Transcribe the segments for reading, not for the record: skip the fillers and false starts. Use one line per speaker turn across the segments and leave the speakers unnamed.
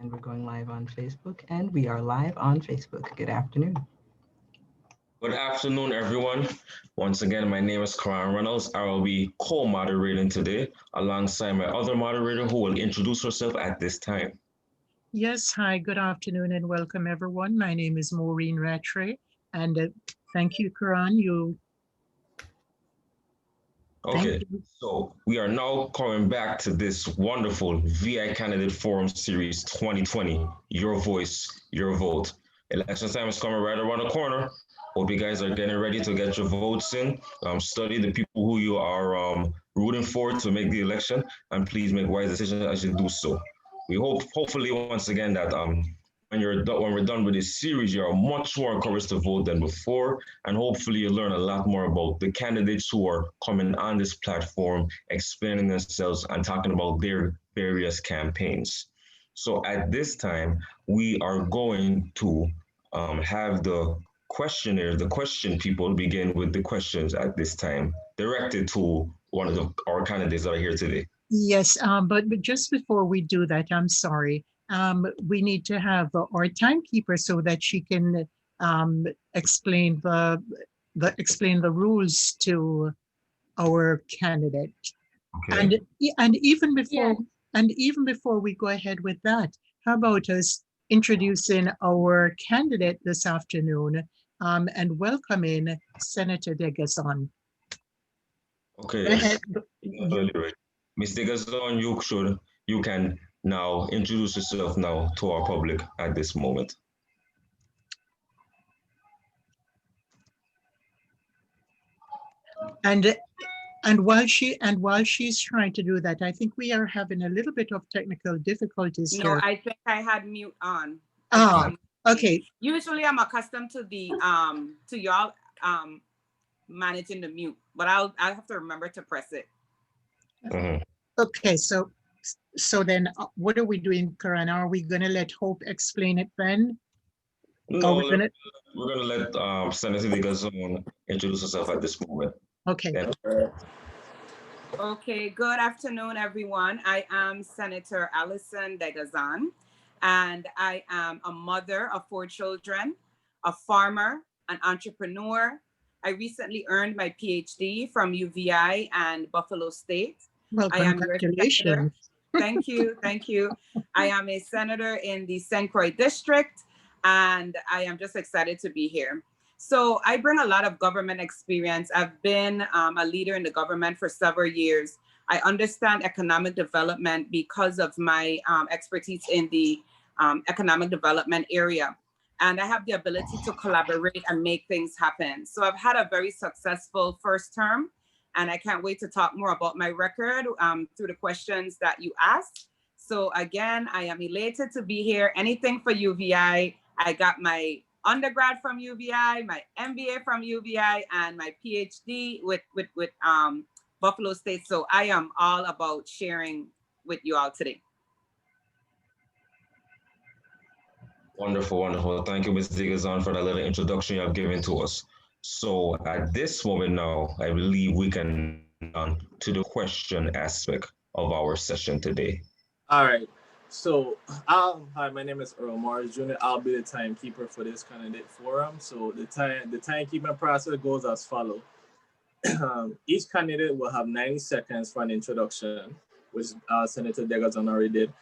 And we're going live on Facebook, and we are live on Facebook. Good afternoon.
Good afternoon, everyone. Once again, my name is Karan Reynolds. I will be co-moderating today alongside my other moderator who will introduce herself at this time.
Yes, hi, good afternoon and welcome everyone. My name is Maureen Rattray and thank you, Karan. Thank
Okay,
you.
so we are now coming back to this wonderful VI Candidate Forum Series 2020, Your Voice, Your Vote. Election time is coming right around the corner. Hope you guys are getting ready to get your votes in. Study the people who you are rooting for to make the election, and please make wise decisions as you do so. We hopefully, once again, that when we're done with this series, you are much more encouraged to vote than before, and hopefully you learn a lot more about the candidates who are coming on this platform, explaining themselves and talking about their various campaigns. So at this time, we are going to have the questionnaire, the question people begin with the questions at this time, directed to one of our candidates that are here today.
Yes, but just before we do that, I'm sorry. We need to have our timekeeper so that she can explain the rules to our candidate.
Okay.
And even before we go ahead with that, how about us introducing our candidate this afternoon and welcoming Senator Degazan.
Okay.
Go ahead.
Mr. Gazon, you can now introduce yourself now to our public at this moment.
And while she's trying to do that, I think we are having a little bit of technical difficulties
No,
here.
I think I had mute on.
Okay.
Usually I'm accustomed to the to y'all managing the mute, but I'll have to remember to press it.
Okay, so then what are we doing, Karan? Are we gonna let Hope explain it then?
No, we're gonna let Senator Degazon introduce herself at this moment.
Okay.
Okay, good afternoon, everyone. I am Senator Allison Degazan, and I am a mother of 4 children, a farmer, an entrepreneur. I recently earned my PhD from UVI and Buffalo State.
Well, congratulations.
Thank you, thank you. I am a senator in the St. Croix district, and I am just excited to be here. So I bring a lot of government experience. I've been a leader in the government for several years. I understand economic development because of my expertise in the economic development area. And I have the ability to collaborate and make things happen. So I've had a very successful first term, and I can't wait to talk more about my record through the questions that you asked. So again, I am elated to be here. Anything for UVI. I got my undergrad from UVI, my MBA from UVI, and my PhD with Buffalo State. So I am all about sharing with you all today.
Wonderful, wonderful. Thank you, Ms. Degazan, for that little introduction you have given to us. So at this moment now, I believe we can on to the question aspect of our session today.
All right. So, hi, my name is Earl Morris Jr. I'll be the timekeeper for this candidate forum. So the timekeeping process goes as follows. Each candidate will have 90 seconds for an introduction, which Senator Degazan already did.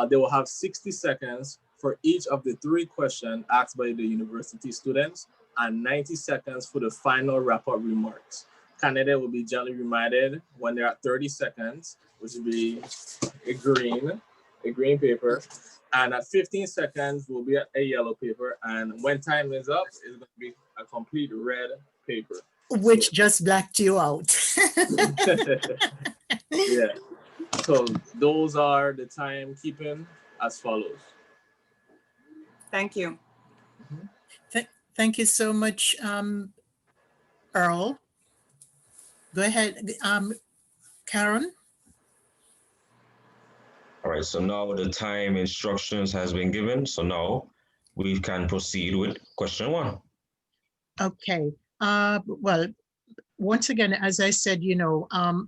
They will have 60 seconds for each of the 3 questions asked by the university students and 90 seconds for the final wrap-up remarks. Candidate will be gently reminded when they're at 30 seconds, which will be a green paper, and at 15 seconds will be a yellow paper, and when time is up, it's going to be a complete red paper.
Which just blacked you out.
Yeah. So those are the timekeeping as follows.
Thank you.
Thank you so much, Earl. Go ahead, Karen.
All right, so now the time instructions has been given. So now we can proceed with question 1.
Okay. Well, once again, as I said,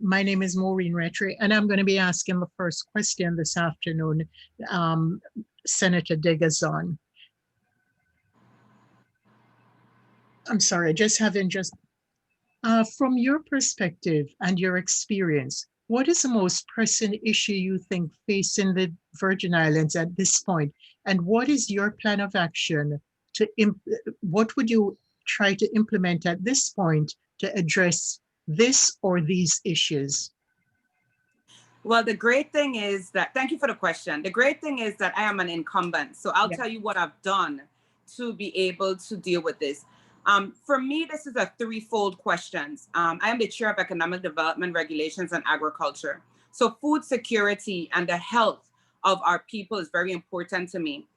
my name is Maureen Rattray, and I'm going to be asking the first question this afternoon. Senator Degazon. I'm sorry, from your perspective and your experience, what is the most pressing issue you think facing the Virgin Islands at this point? And what is your plan of action what would you try to implement at this point to address this or these issues?
Well, the great thing is that, thank you for the question. The great thing is that I am an incumbent. So I'll tell you what I've done to be able to deal with this. For me, this is a threefold question. I am the chair of Economic Development, Regulations, and Agriculture. So food security and the health of our people is very important to me.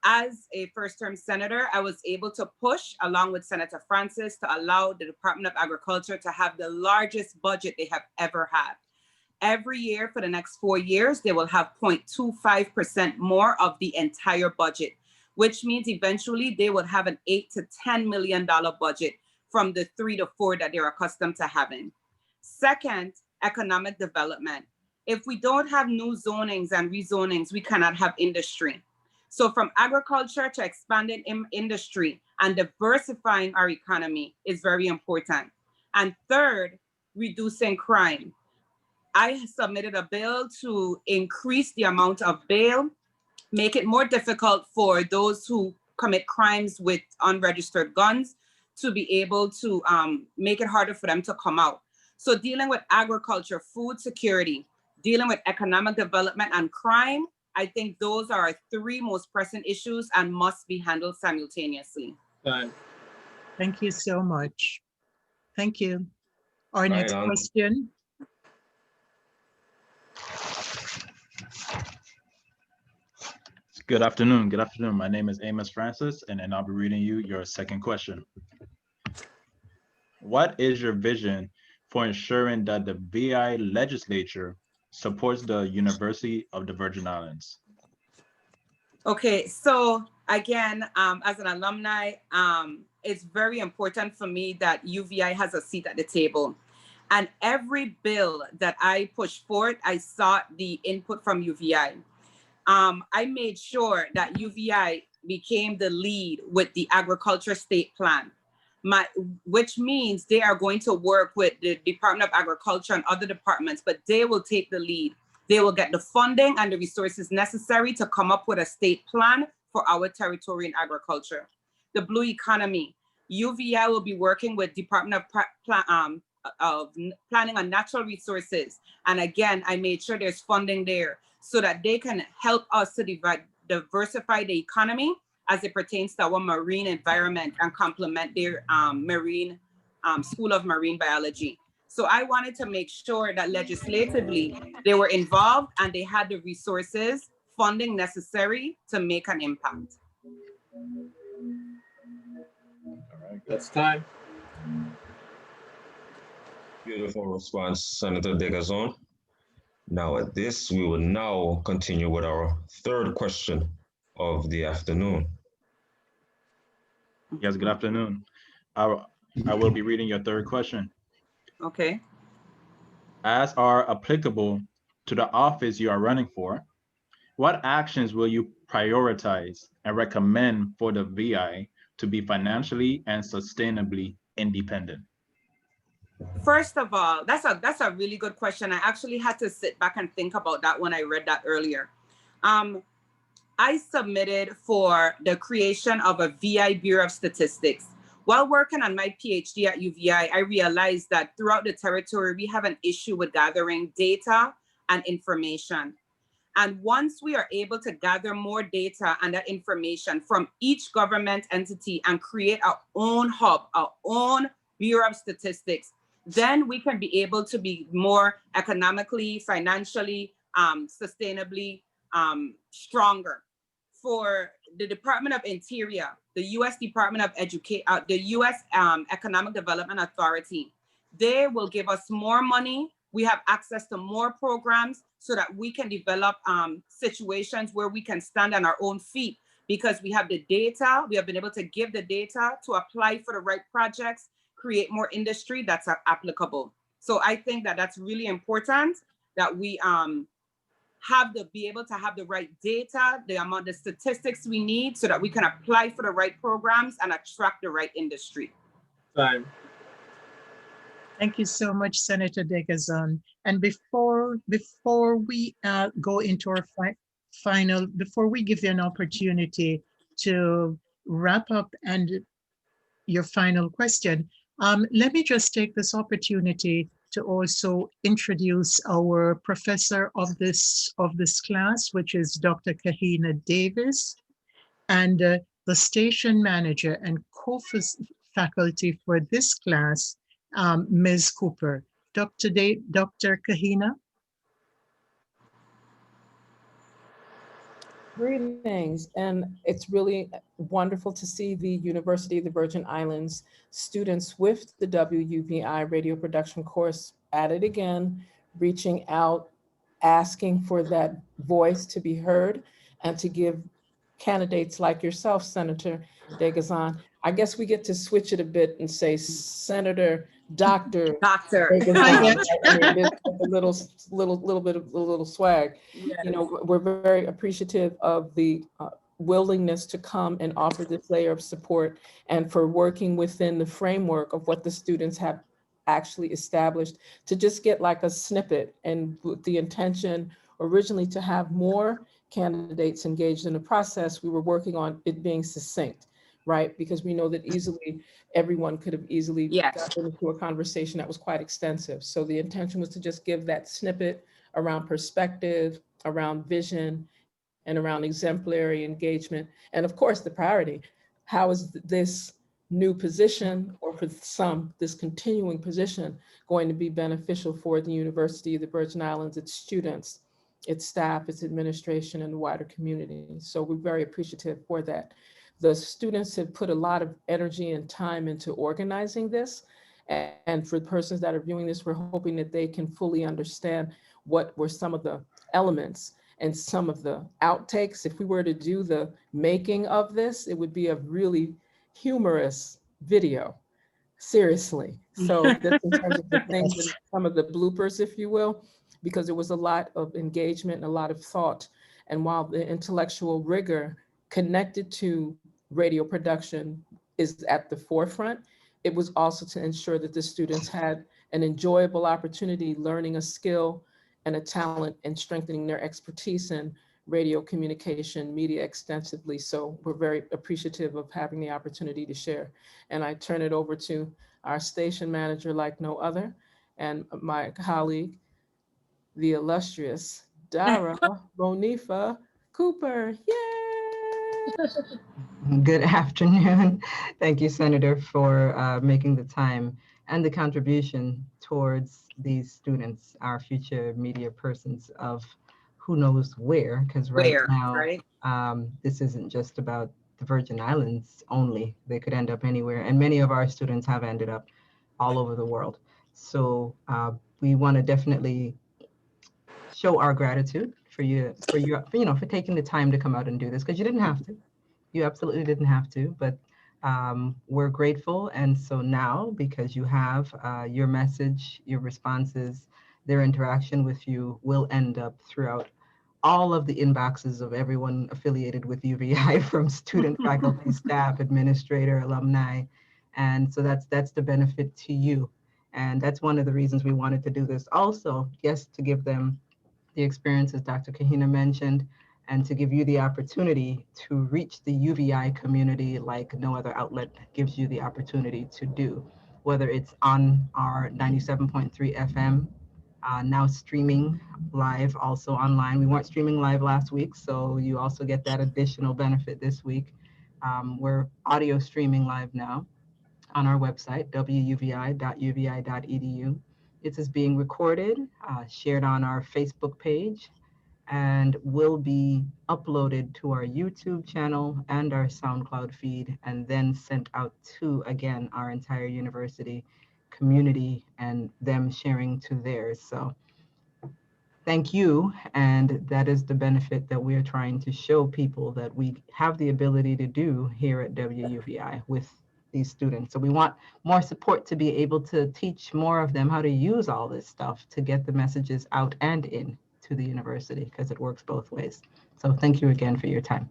As a first-term senator, I was able to push, along with Senator Francis, to allow the Department of Agriculture to have the largest budget they have ever had. Every year for the next 4 years, they will have 0.25% more of the entire budget, which means eventually they would have an $8 to $10 million budget from the 3 to 4 that they're accustomed to having. Second, economic development. If we don't have new zonings and rezonings, we cannot have industry. So from agriculture to expanding industry and diversifying our economy is very important. And third, reducing crime. I submitted a bill to increase the amount of bail, make it more difficult for those who commit crimes with unregistered guns to be able to make it harder for them to come out. So dealing with agriculture, food security, dealing with economic development and crime, I think those are our three most pressing issues and must be handled simultaneously.
Thank you so much. Thank you. Our next question.
Good afternoon. Good afternoon. My name is Amos Francis, and I'll be reading you your second question. What is your vision for ensuring that the VI legislature supports the University of the Virgin Islands?
Okay, so again, as an alumni, it's very important for me that UVI has a seat at the table. And every bill that I pushed forward, I sought the input from UVI. I made sure that UVI became the lead with the agriculture state plan, which means they are going to work with the Department of Agriculture and other departments, but they will take the lead. They will get the funding and the resources necessary to come up with a state plan for our territory in agriculture. The blue economy, UVI will be working with Department of Planning on Natural Resources. And again, I made sure there's funding there so that they can help us to diversify the economy as it pertains to our marine environment and complement their School of Marine Biology. So I wanted to make sure that legislatively they were involved and they had the resources, funding necessary to make an impact.
All right, that's time.
Beautiful response, Senator Degazon. Now at this, we will now continue with our third question of the afternoon.
Yes, good afternoon. I will be reading your third question.
Okay.
As are applicable to the office you are running for, what actions will you prioritize and recommend for the VI to be financially and sustainably independent?
First of all, that's a really good question. I actually had to sit back and think about that when I read that earlier. I submitted for the creation of a VI Bureau of Statistics. While working on my PhD at UVI, I realized that throughout the territory, we have an issue with gathering data and information. And once we are able to gather more data and that information from each government entity and create our own hub, our own Bureau of Statistics, then we can be able to be more economically, financially, sustainably stronger. For the Department of Interior, the U.S. Department of Education, the U.S. Economic Development Authority, they will give us more money. We have access to more programs so that we can develop situations where we can stand on our own feet because we have the data. We have been able to give the data to apply for the right projects, create more industry that's applicable. So I think that that's really important that we be able to have the right data, the amount of statistics we need so that we can apply for the right programs and attract the right industry.
Time.
Thank you so much, Senator Degazan. And before we go into our final, before we give you an opportunity to wrap up and your final question, let me just take this opportunity to also introduce our professor of this class, which is Dr. Kahina Davis, and the station manager and co-faculty for this class, Ms. Cooper. Dr. Kahina.
Greetings, and it's really wonderful to see the University of the Virgin Islands students with the WUVI radio production course at it again, reaching out, asking for that voice to be heard and to give candidates like yourself, Senator Degazan. I guess we get to switch it a bit and say Senator Dr. Degazan. I mean, there's a little bit of a little swag.
Yes.
You know, we're very appreciative of the willingness to come and offer this layer of support and for working within the framework of what the students have actually established to just get like a snippet, and with the intention originally to have more candidates engaged in the process. We were working on it being succinct, right? Because we know that easily everyone could have easily gotten into a conversation that was quite extensive. So the intention was to just give that snippet around perspective, around vision, and around exemplary engagement. And of course, the priority, how is this new position, or for some, this continuing position, going to be beneficial for the University of the Virgin Islands, its students, its staff, its administration, and the wider community. So we're very appreciative for that. The students have put a lot of energy and time into organizing this. And for the persons that are viewing this, we're hoping that they can fully understand what were some of the elements and some of the outtakes. If we were to do the making of this, it would be a really humorous video, seriously. So this in terms of the things, and some of the bloopers, if you will, because there was a lot of engagement and a lot of thought. And while the intellectual rigor connected to radio production is at the forefront, it was also to ensure that the students had an enjoyable opportunity learning a skill and a talent and strengthening their expertise in radio communication, media extensively. So we're very appreciative of having the opportunity to share. And I turn it over to our station manager like no other, and my colleague, the illustrious Dara Monifa Cooper. Yay!
Good afternoon. Thank you, Senator, for making the time and the contribution towards these students, our future media persons of who knows where, because right now, this isn't just about the Virgin Islands only. They could end up anywhere. And many of our students have ended up all over the world. So we want to definitely show our gratitude for taking the time to come out and do this, because you didn't have to. You absolutely didn't have to, but we're grateful. And so now, because you have your message, your responses, their interaction with you will end up throughout all of the inboxes of everyone affiliated with UVI, from student, faculty, staff, administrator, alumni. And so that's the benefit to you. And that's one of the reasons we wanted to do this. Also, yes, to give them the experiences Dr. Kahina mentioned, and to give you the opportunity to reach the UVI community like no other outlet gives you the opportunity to do, whether it's on our 97.3 FM, now streaming live, also online. We weren't streaming live last week, so you also get that additional benefit this week. We're audio streaming live now on our website, wuvi.uvi.edu. It is being recorded, shared on our Facebook page, and will be uploaded to our YouTube channel and our SoundCloud feed, and then sent out to, again, our entire university community and them sharing to theirs. So thank you. And that is the benefit that we're trying to show people that we have the ability to do here at WUVI with these students. So we want more support to be able to teach more of them how to use all this stuff to get the messages out and in to the university because it works both ways. So thank you again for your time.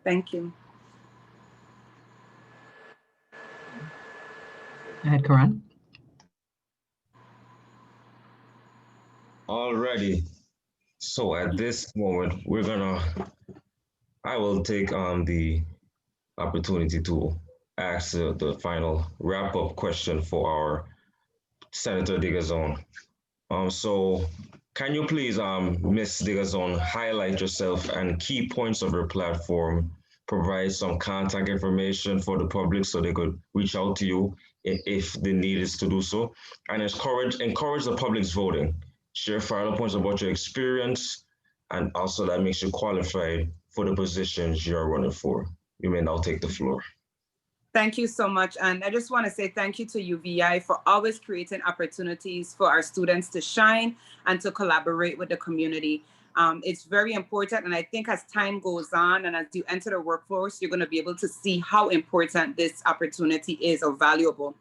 Thank you.
Go ahead, Karan.
Alrighty. So at this moment, I will take the opportunity to ask the final wrap-up question for our Senator Digazon. So can you please, Ms. Digazon, highlight yourself and key points of your platform, provide some contact information for the public so they could reach out to you if the need is to do so, and encourage the public's voting. Share final points about your experience, and also that makes you qualified for the positions you're running for. You may now take the floor.
Thank you so much. And I just want to say thank you to UVI for always creating opportunities for our students to shine and to collaborate with the community. It's very important. And I think as time goes on and as you enter the workforce, you're going to be able to see how important this opportunity is or valuable.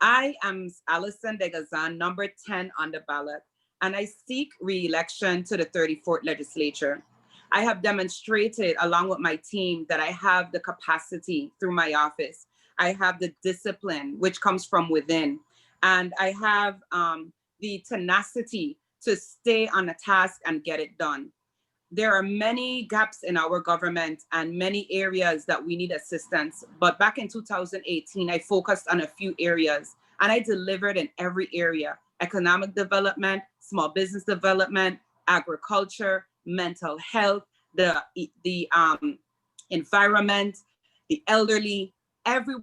I am Allison Degazan, number 10 on the ballot, and I seek re-election to the 34th legislature. I have demonstrated along with my team that I have the capacity through my office. I have the discipline, which comes from within. And I have the tenacity to stay on a task and get it done. There are many gaps in our government and many areas that we need assistance. But back in 2018, I focused on a few areas and I delivered in every area: economic development, small business development, agriculture, mental health, the environment, the elderly, every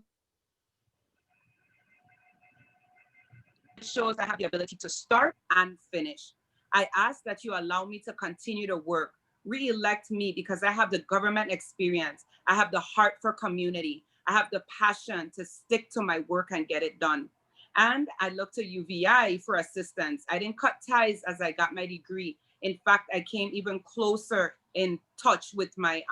shows I have the ability to start and finish. I ask that you allow me to continue to work. Re-elect me because I have the government experience. I have the heart for community. I have the passion to stick to my work and get it done. And I look to UVI for assistance. I didn't cut ties as I got my degree. In fact, I came even closer in touch with my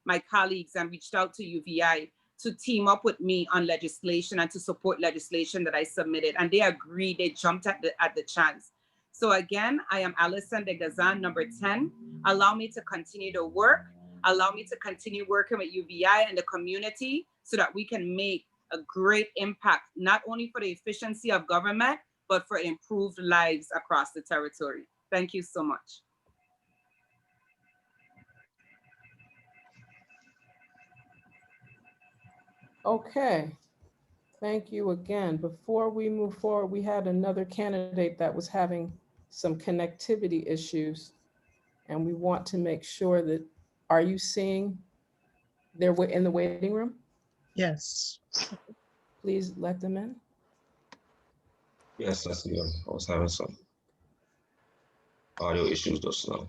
my colleagues and reached out to UVI to team up with me on legislation and to support legislation that I submitted. And they agreed, they jumped at the chance. So again, I am Allison Degazan, number 10. Allow me to continue to work. Allow me to continue working with UVI and the community so that we can make a great impact, not only for the efficiency of government, but for improved lives across the territory. Thank you so much.
Okay, thank you again. Before we move forward, we had another candidate that was having some connectivity issues, and we want to make sure that, are you seeing they're in the waiting room?
Yes.
Please let them in.
Yes, I see them. I was having some audio issues just now.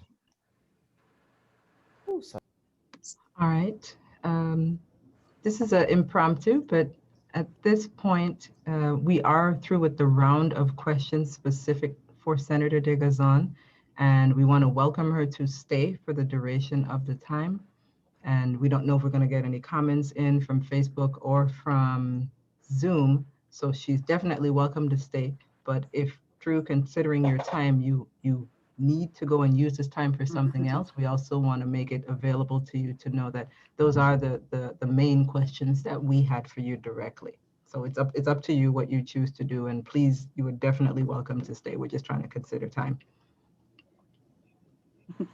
Oh, sorry.
All right. This is an impromptu, but at this point, we are through with the round of questions specific for Senator Digazan, and we want to welcome her to stay for the duration of the time. And we don't know if we're going to get any comments in from Facebook or from Zoom, so she's definitely welcome to stay. But if through considering your time, you need to go and use this time for something else, we also want to make it available to you to know that those are the main questions that we had for you directly. So it's up to you what you choose to do, and please, you are definitely welcome to stay. We're just trying to consider time.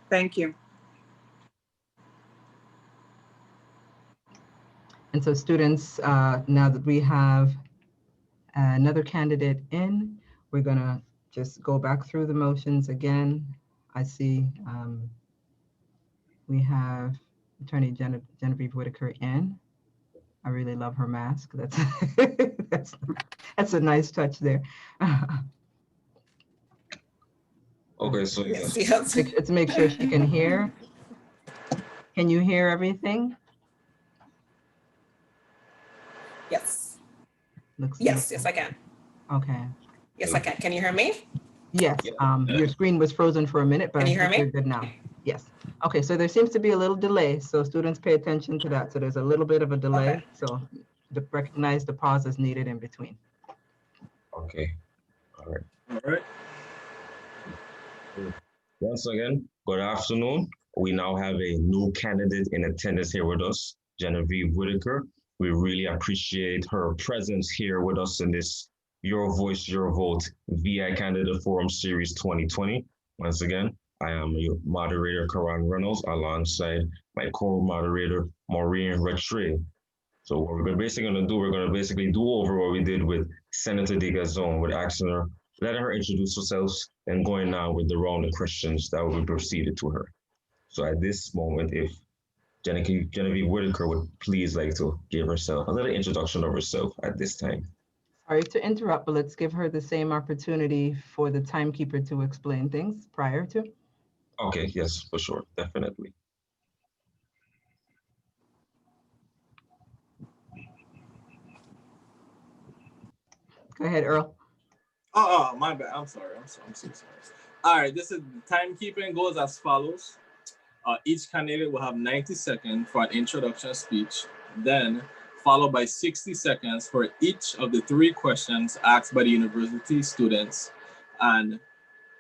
Thank you.
And so students, now that we have another candidate in, we're gonna just go back through the motions again. I see we have Attorney Genevieve Whitaker in. I really love her mask. That's a nice touch there.
Okay, so yes.
Let's make sure she can hear. Can you hear everything?
Yes.
Yes,
I can.
Okay.
Yes, I can. Can you hear me?
Yes, your screen was frozen for a minute, but
Can you
I
hear
think
me?
you're good now. Yes. Okay, so there seems to be a little delay, so students pay attention to that. So there's a little bit of a delay,
Okay.
so to recognize the pauses needed in between.
Okay. All right.
All right.
Once again, good afternoon. We now have a new candidate in attendance here with us, Genevieve Whitaker. We really appreciate her presence here with us in this Your Voice, Your Vote VI Candidate Forum Series 2020. Once again, I am your moderator, Karan Reynolds, alongside my co-moderator, Maureen Rattray. So what we're basically going to do, we're going to basically do over what we did with Senator Digazon, with asking her, letting her introduce herself, and going now with the round of questions that will be proceeded to her. So at this moment, if Genevieve Whitaker would please like to give herself a little introduction of herself at this time.
Sorry to interrupt, but let's give her the same opportunity for the timekeeper to explain things prior to.
Okay, yes, for sure, definitely.
Go ahead, Earl.
Oh, my bad. I'm sorry. I'm so sorry. All right, this is timekeeping goes as follows. Each candidate will have 90 seconds for an introduction speech, then followed by 60 seconds for each of the 3 questions asked by the university students, and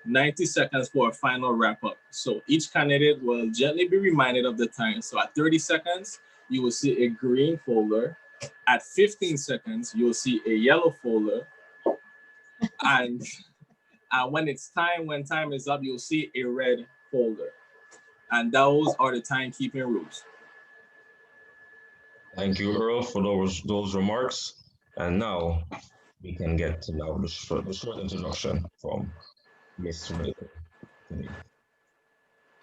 90 seconds for a final wrap up. So each candidate will gently be reminded of the time. So at 30 seconds, you will see a green folder. At 15 seconds, you will see a yellow folder. And when time is up, you'll see a red folder. And those are the timekeeping rules.
Thank you, Earl, for those remarks. And now we can get to now the short introduction from Ms. Whitaker.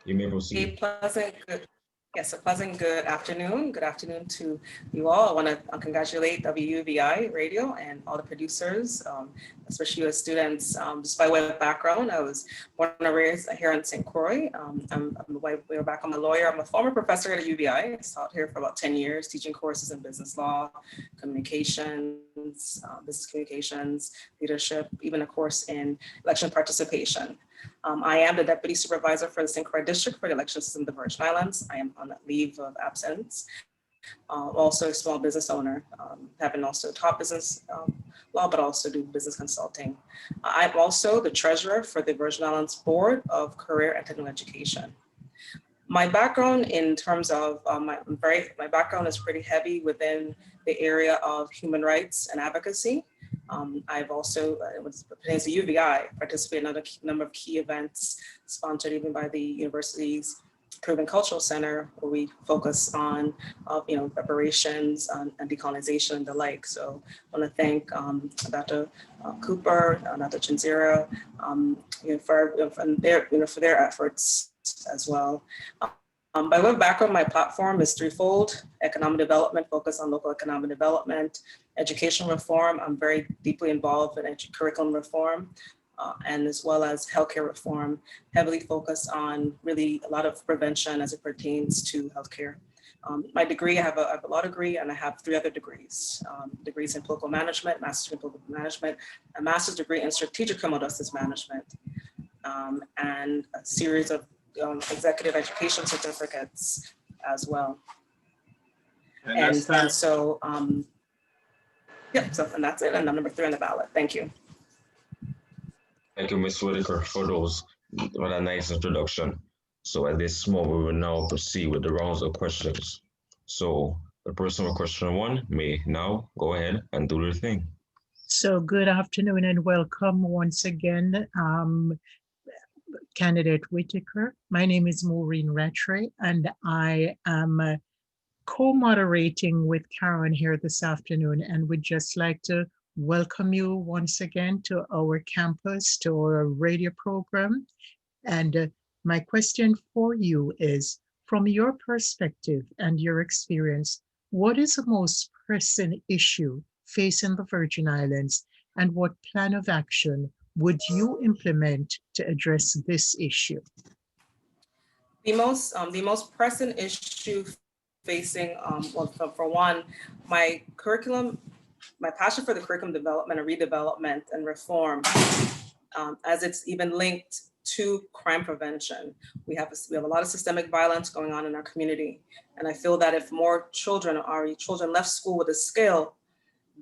You may proceed.
A pleasant good afternoon. Good afternoon to you all. I want to congratulate WUVI Radio and all the producers, especially as students. Just by way of background, I was born and raised here in St. Croix. I'm a lawyer. I'm a former professor at UVI. I taught here for about 10 years, teaching courses in business law, communications, business communications, leadership, even a course in election participation. I am the Deputy Supervisor for the St. Croix District for the election system of the Virgin Islands. I am on leave of absence. Also a small business owner, having also taught business law, but also do business consulting. I'm also the treasurer for the Virgin Islands Board of Career and Technical Education. My background in terms of, my background is pretty heavy within the area of human rights and advocacy. I've also, as pertains to UVI, participated in a number of key events sponsored even by the university's Proven Cultural Center, where we focus on, reparations and decolonization and the like. So I want to thank Dr. Cooper, Dr. Chinzira, for their efforts as well. By way of background, my platform is threefold: economic development, focus on local economic development, education reform. I'm very deeply involved in curriculum reform, and as well as healthcare reform, heavily focused on really a lot of prevention as it pertains to healthcare. My degree, I have a law degree, and I have 3 other degrees. Degrees in political management, master's in political management, a master's degree in strategic criminal justice management, and a series of executive education certificates as well. And so that's it. And I'm number 3 on the ballot. Thank you.
Thank you, Ms. Whitaker, for that nice introduction. So at this moment, we will now proceed with the rounds of questions. So the person with question 1 may now go ahead and do their thing.
So good afternoon and welcome once again, Candidate Whitaker. My name is Maureen Rattray, and I am co-moderating with Karen here this afternoon, and would just like to welcome you once again to our campus, to our radio program. And my question for you is, from your perspective and your experience, what is the most pressing issue facing the Virgin Islands, and what plan of action would you implement to address this issue?
The most pressing issue facing, for one, my passion for the curriculum development and redevelopment and reform, as it's even linked to crime prevention. We have a lot of systemic violence going on in our community. And I feel that if more children left school with a skill,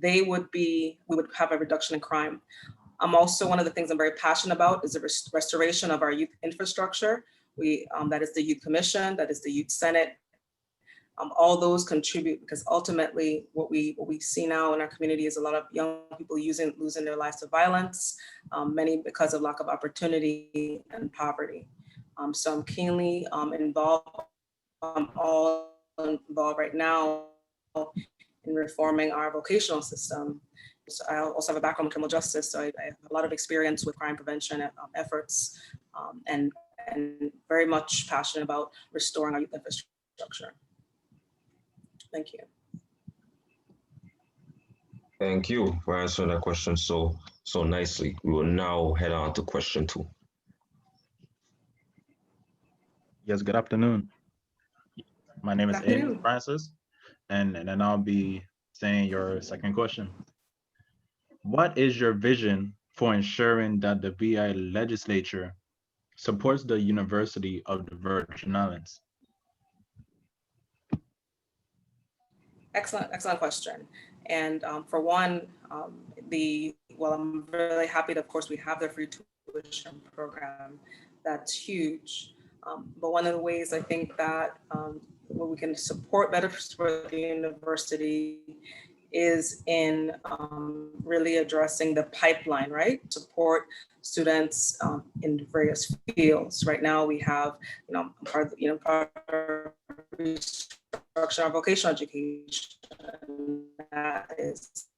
we would have a reduction in crime. I'm also, one of the things I'm very passionate about is the restoration of our youth infrastructure. That is the Youth Commission, that is the Youth Senate. All those contribute, because ultimately what we see now in our community is a lot of young people losing their lives to violence, many because of lack of opportunity and poverty. So I'm keenly involved, all involved right now in reforming our vocational system. So I also have a background in criminal justice, so I have a lot of experience with crime prevention efforts, and very much passionate about restoring our youth infrastructure. Thank you.
Thank you for answering that question so nicely. We will now head on to question 2.
Yes, good afternoon. My name is
Good
Amy
afternoon.
Francis, and then I'll be saying your second question. What is your vision for ensuring that the VI legislature supports the University of the Virgin Islands?
Excellent question. And for one, I'm really happy that, of course, we have the free tuition program. That's huge. But one of the ways I think that we can support better for the university is in really addressing the pipeline, right? Support students in various fields. Right now we have, part of restructure our vocational education. That is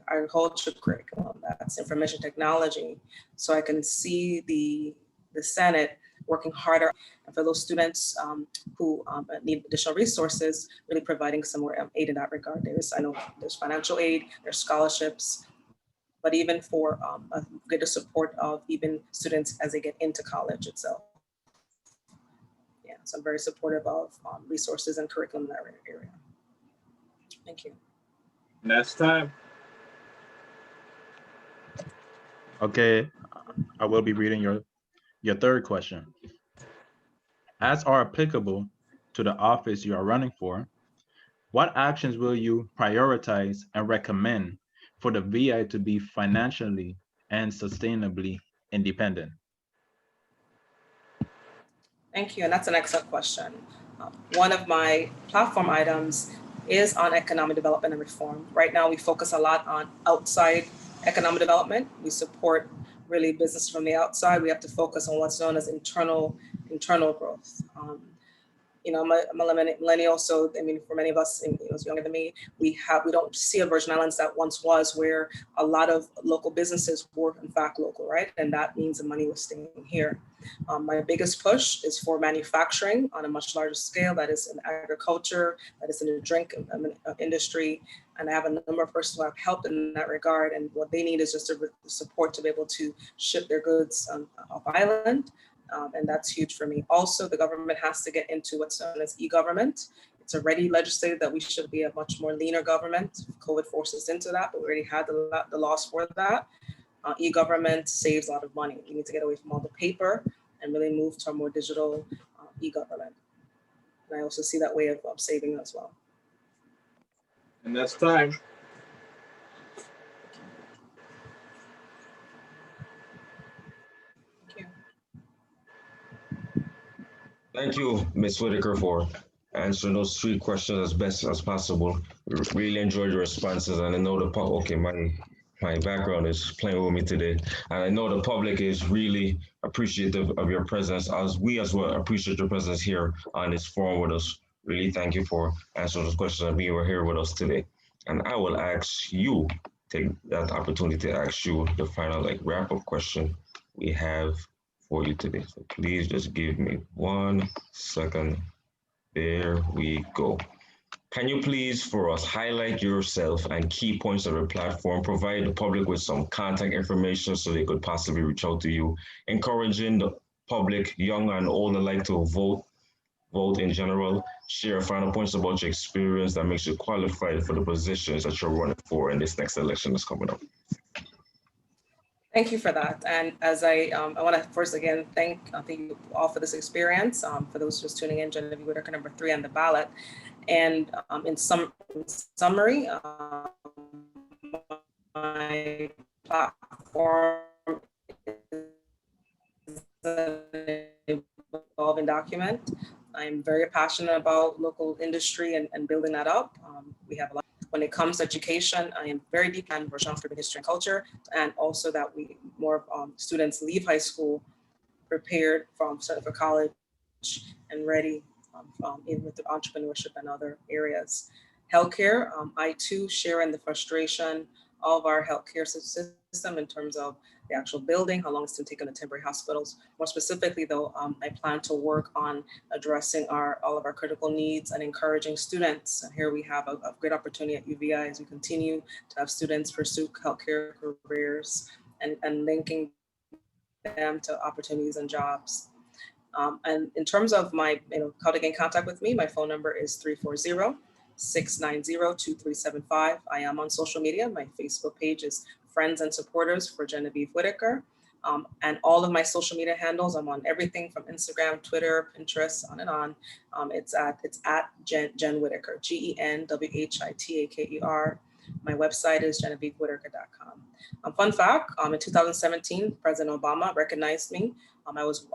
agriculture curriculum, that's information technology. So I can see the Senate working harder for those students who need additional resources, really providing some more aid in that regard. I know there's financial aid, there's scholarships, but even for a greater support of even students as they get into college itself. Yeah, so I'm very supportive of resources and curriculum in that area. Thank you.
Next time.
Okay, I will be reading your third question. As are applicable to the office you are running for, what actions will you prioritize and recommend for the VI to be financially and sustainably independent?
Thank you, and that's an excellent question. One of my platform items is on economic development and reform. Right now, we focus a lot on outside economic development. We support really business from the outside. We have to focus on what's known as internal growth. I'm a millennial, so I mean, for many of us, younger than me, we don't see a Virgin Islands that once was, where a lot of local businesses were in fact local, right? And that means the money was staying here. My biggest push is for manufacturing on a much larger scale. That is in agriculture, that is in the drink industry. And I have a number of persons who have helped in that regard. And what they need is just the support to be able to ship their goods off island. And that's huge for me. Also, the government has to get into what's known as e-government. It's already legislated that we should be a much more leaner government. COVID forces into that, but we already had the laws for that. E-government saves a lot of money. We need to get away from all the paper and really move to a more digital e-government. And I also see that way of saving as well.
And that's time.
Thank you, Ms. Whitaker, for answering those 3 questions as best as possible. We really enjoyed your responses, and I know my background is playing with me today, and I know the public is really appreciative of your presence, as we as well appreciate your presence here on this forum with us. Really thank you for answering those questions and being here with us today. And I will take that opportunity to ask you the final wrap-up question we have for you today. So please just give me 1 second. There we go. Can you please, for us, highlight yourself and key points of your platform, provide the public with some contact information so they could possibly reach out to you, encouraging the public, young and old alike, to vote in general, share final points about your experience that makes you qualified for the positions that you're running for in this next election that's coming up.
Thank you for that. And as I want to first again thank you all for this experience. For those just tuning in, Genevieve Whitaker, number 3 on the ballot. And in summary, my platform platform is an evolving document. I'm very passionate about local industry and building that up. We have a lot. When it comes to education, I am very deep in Virgin Islands Caribbean history and culture, and also that we more students leave high school prepared for college and ready even with the entrepreneurship and other areas. Healthcare, I too share in the frustration of our healthcare system in terms of the actual building, how long it's going to take in the temporary hospitals. More specifically though, I plan to work on addressing all of our critical needs and encouraging students. And here we have a great opportunity at UVI as we continue to have students pursue healthcare careers and linking them to opportunities and jobs. And in terms of my, how to get in contact with me, my phone number is 340-690-2375. I am on social media. My Facebook page is Friends and Supporters for Genevieve Whitaker. And all of my social media handles, I'm on everything from Instagram, Twitter, Pinterest, on and on. It's at Jen Whitaker, GenWhitaker. My website is GenevieveWhitaker.com. Fun fact, in 2017, President Obama recognized me. I was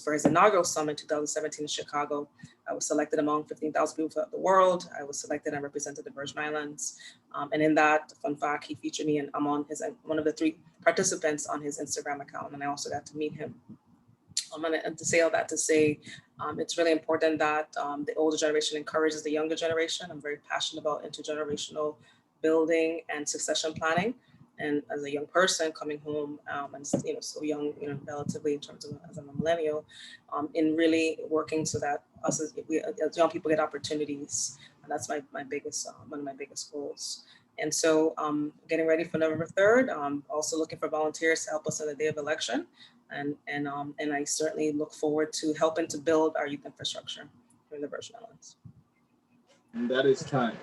for his inaugural summit in 2017 in Chicago. I was selected among 15,000 people throughout the world. I was selected and represented the Virgin Islands. And in that, fun fact, he featured me and I'm on one of the 3 participants on his Instagram account. And I also got to meet him. And to say all that to say, it's really important that the older generation encourages the younger generation. I'm very passionate about intergenerational building and succession planning. And as a young person coming home and so young, relatively in terms of as a millennial, in really working so that us as young people get opportunities, and that's my biggest one of my biggest goals. And so getting ready for November 3rd, also looking for volunteers to help us on the day of election, and I certainly look forward to helping to build our youth infrastructure here in the Virgin Islands.
And that is time.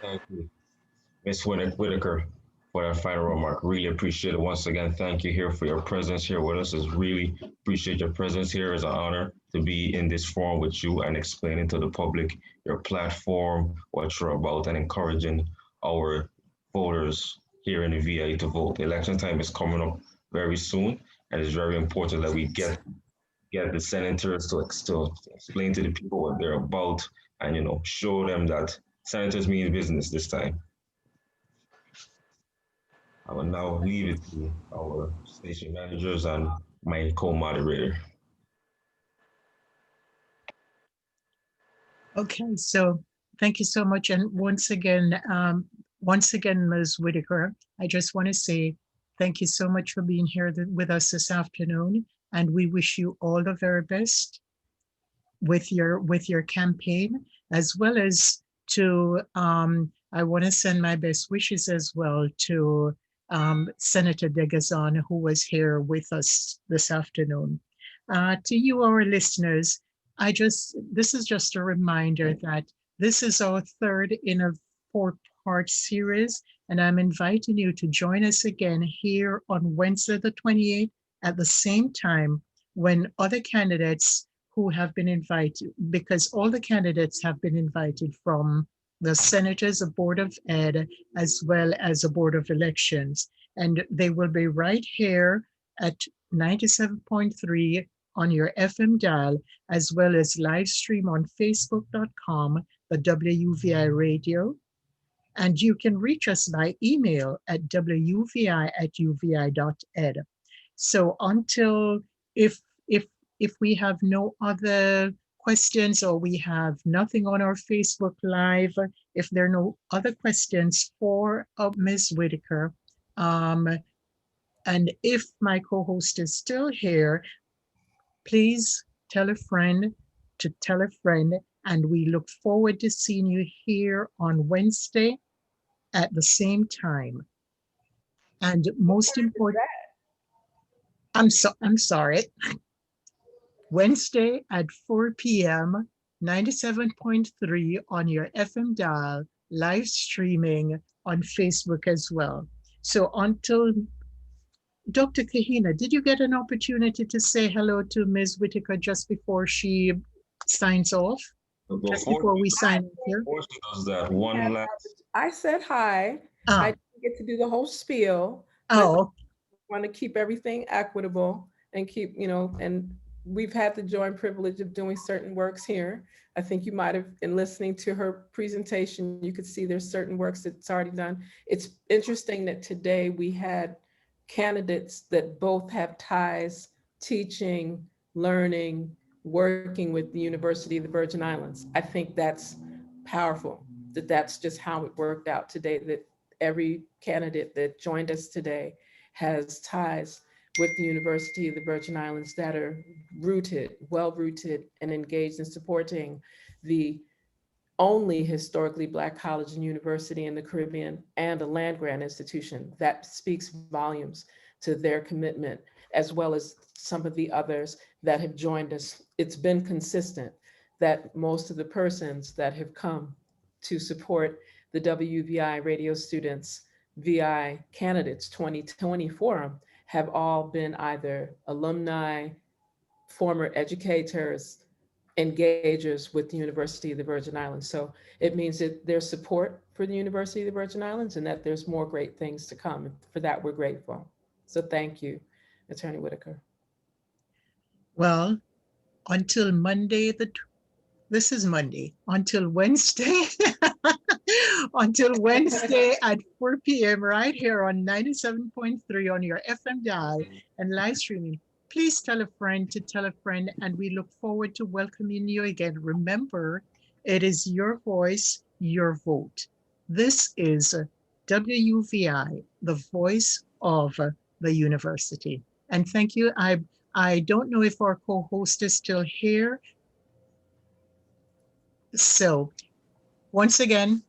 Thank you, Ms. Whitaker, for that final remark. Really appreciate it. Once again, thank you here for your presence here with us. It's really appreciate your presence here. It's an honor to be in this forum with you and explaining to the public your platform, what you're about, and encouraging our voters here in the VI to vote. Election time is coming up very soon, and it's very important that we get the senators to explain to the people what they're about and show them that senators mean business this time. I will now leave it to our station managers and my co-moderator.
Okay, so thank you so much. And once again, Ms. Whitaker, I just want to say thank you so much for being here with us this afternoon. And we wish you all the very best with your campaign, as well as to, I want to send my best wishes as well to Senator Degazan, who was here with us this afternoon. To you, our listeners, this is just a reminder that this is our 3rd in a 4-part series, and I'm inviting you to join us again here on Wednesday the 28th at the same time when other candidates who have been invited, because all the candidates have been invited from the senators, the Board of Ed, as well as the Board of Elections. And they will be right here at 97.3 on your FM dial, as well as live stream on facebook.com, the WVI radio. And you can reach us by email at wvi@uvi.ed. So until, if we have no other questions or we have nothing on our Facebook Live, if there are no other questions for Ms. Whitaker, and if my co-host is still here, please tell a friend to tell a friend, and we look forward to seeing you here on Wednesday at the same time. And most important, I'm sorry. Wednesday at 4 p.m., 97.3 on your FM dial, live streaming on Facebook as well. So until, Dr. Kahina, did you get an opportunity to say hello to Ms. Whitaker just before she signs off?
But
Just before we sign off here.
before she does that, one last.
I said hi.
Oh,
I didn't get to do the whole spiel.
oh,
Want to keep everything equitable and keep, and we've had the joy and privilege of doing certain works here. I think you might have, in listening to her presentation, you could see there's certain works that's already done. It's interesting that today we had candidates that both have ties, teaching, learning, working with the University of the Virgin Islands. I think that's powerful, that's just how it worked out today, that every candidate that joined us today has ties with the University of the Virgin Islands that are rooted, well-rooted, and engaged in supporting the only historically Black college and university in the Caribbean and a land-grant institution. That speaks volumes to their commitment, as well as some of the others that have joined us. It's been consistent that most of the persons that have come to support the WVI radio students VI Candidates 2020 Forum have all been either alumni, former educators, engagers with the University of the Virgin Islands. So it means that there's support for the University of the Virgin Islands and that there's more great things to come. And for that, we're grateful. So thank you, Attorney Whitaker.
well, until Monday, this is Monday, until Wednesday, until Wednesday at 4 p.m. right here on 97.3 on your FM dial and live streaming. Please tell a friend to tell a friend, and we look forward to welcoming you again. Remember, it is your voice, your vote. This is WVI, the voice of the university. And thank you. I don't know if our co-host is still here. So once again,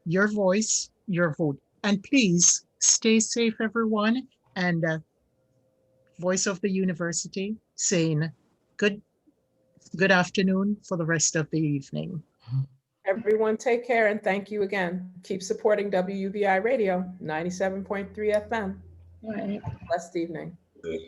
your voice, your vote. And please stay safe, everyone. And voice of the university saying good afternoon for the rest of the evening.
Everyone take care and thank you again. Keep supporting WVI Radio 97.3 FM.
All right.
Blessed evening.
Good.